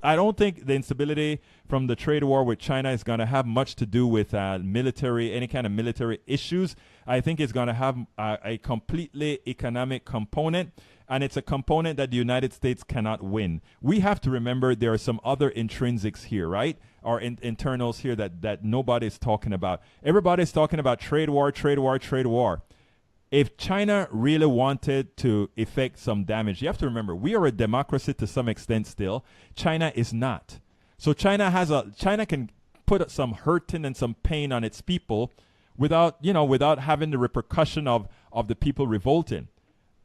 I don't think the instability from the trade war with China is going to have much to do with military, any kind of military issues. I think it's going to have a completely economic component, and it's a component that the United States cannot win. We have to remember there are some other intrinsics here, right? Or internals here that nobody's talking about. Everybody's talking about trade war, trade war, trade war. If China really wanted to effect some damage, you have to remember, we are a democracy to some extent still. China is not. So China can put some hurting and some pain on its people without having the repercussion of the people revolting.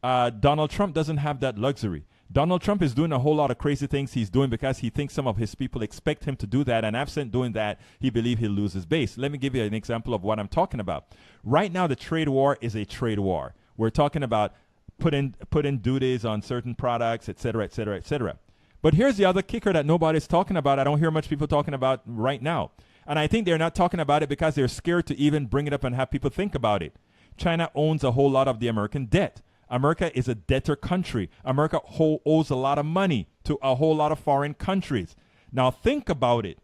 Donald Trump doesn't have that luxury. Donald Trump is doing a whole lot of crazy things he's doing because he thinks some of his people expect him to do that, and absent doing that, he believes he'll lose his base. Let me give you an example of what I'm talking about. Right now, the trade war is a trade war. We're talking about putting duties on certain products, et cetera, et cetera, et cetera. But here's the other kicker that nobody's talking about. I don't hear much people talking about right now. And I think they're not talking about it because they're scared to even bring it up and have people think about it. China owns a whole lot of the American debt. America is a debtor country. America owes a lot of money to a whole lot of foreign countries. Now think about it.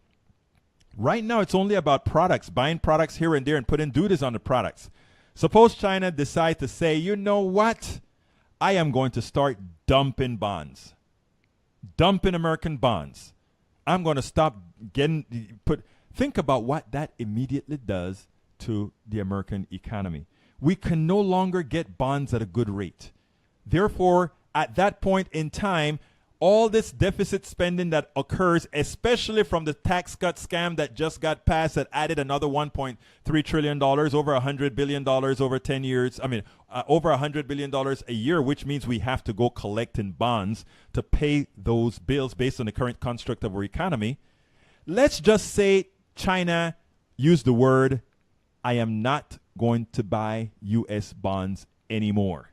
Right now it's only about products, buying products here and there and putting duties on the products. Suppose China decides to say, you know what? I am going to start dumping bonds. Dumping American bonds. I'm going to stop think about what that immediately does to the American economy. We can no longer get bonds at a good rate. Therefore, at that point in time, all this deficit spending that occurs, especially from the tax cut scam that just got passed that added another $1.3 trillion, over $100 billion over 10 years. Over $100 billion a year, which means we have to go collect in bonds to pay those bills based on the current construct of our economy. Let's just say China used the word, I am not going to buy U.S. bonds anymore.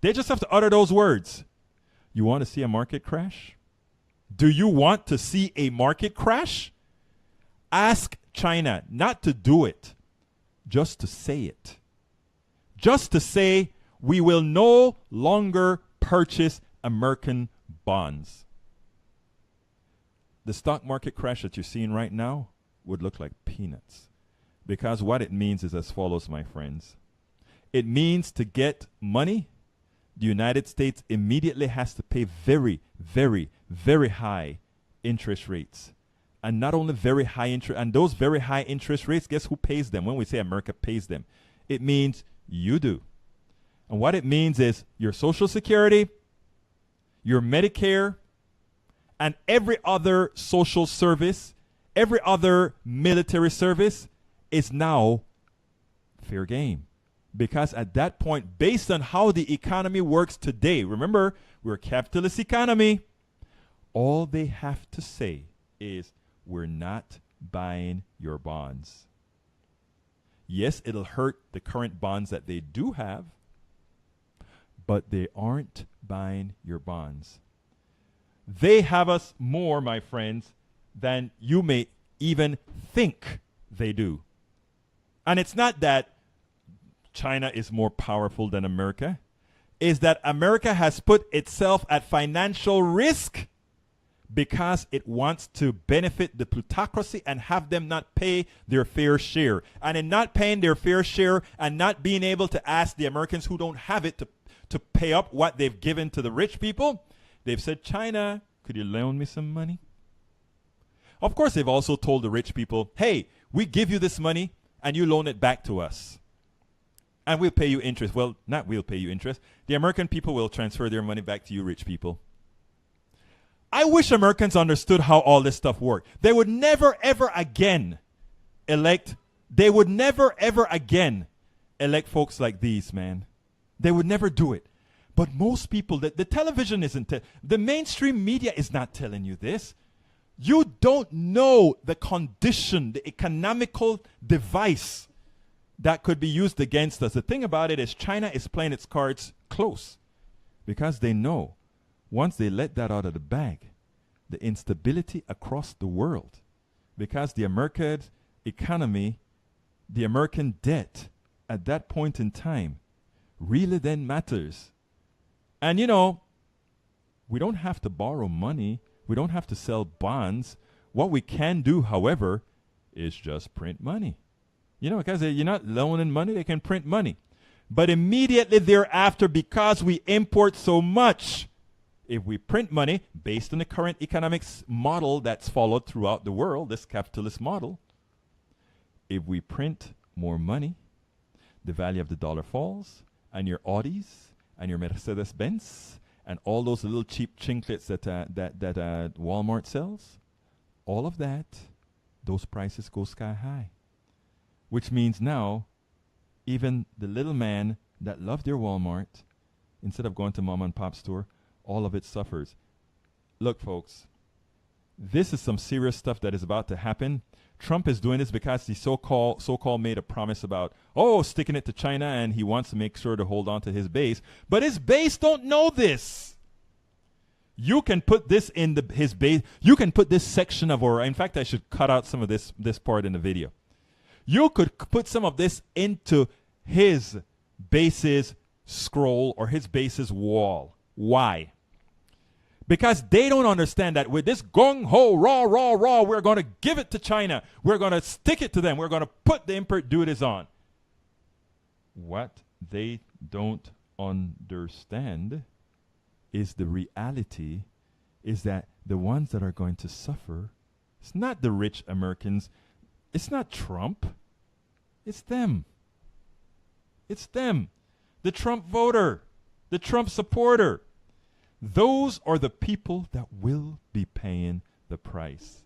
They just have to utter those words. You want to see a market crash? Do you want to see a market crash? Ask China not to do it, just to say it. Just to say, we will no longer purchase American bonds. The stock market crash that you're seeing right now would look like peanuts. Because what it means is as follows, my friends. It means to get money, the United States immediately has to pay very, very, very high interest rates. And not only very high interest, and those very high interest rates, guess who pays them? When we say America pays them, it means you do. And what it means is your Social Security, your Medicare, and every other social service, every other military service is now fair game. Because at that point, based on how the economy works today, remember, we're a capitalist economy, all they have to say is, we're not buying your bonds. Yes, it'll hurt the current bonds that they do have, but they aren't buying your bonds. They have us more, my friends, than you may even think they do. And it's not that China is more powerful than America. It's that America has put itself at financial risk because it wants to benefit the plutocracy and have them not pay their fair share. And in not paying their fair share and not being able to ask the Americans who don't have it to pay up what they've given to the rich people, they've said, China, could you loan me some money? Of course, they've also told the rich people, hey, we give you this money and you loan it back to us. And we'll pay you interest. Well, not we'll pay you interest. The American people will transfer their money back to you rich people. I wish Americans understood how all this stuff worked. They would never, ever again elect folks like these, man. They would never do it. But most people, the television isn't, the mainstream media is not telling you this. You don't know the condition, the economical device that could be used against us. The thing about it is China is playing its cards close because they know once they let that out of the bag, the instability across the world, because the American economy, the American debt at that point in time really then matters. And you know, we don't have to borrow money We don't have to sell bonds. What we can do, however, is just print money. Because you're not loaning money, they can print money. But immediately thereafter, because we import so much, if we print money based on the current economics model that's followed throughout the world, this capitalist model, if we print more money, the value of the dollar falls, and your Audis and your Mercedes-Benz and all those little cheap chinklets that Walmart sells, all of that, those prices go sky high. Which means now, even the little man that loved their Walmart, instead of going to mom and pop store, all of it suffers. Look, folks, this is some serious stuff that is about to happen. Trump is doing this because he so-called made a promise about, sticking it to China, and he wants to make sure to hold on to his base. But his base don't know this. You can put this in his base. You can put this section of, in fact, I should cut out some of this part in the video. You could put some of this into his base's scroll or his base's wall. Why? Because they don't understand that with this gung-ho, raw, we're going to give it to China. We're going to stick it to them. We're going to put the import duties on. What they don't understand is the reality is that the ones that are going to suffer, it's not the rich Americans. It's not Trump. It's them. It's them. The Trump voter. The Trump supporter. Those are the people that will be paying the price.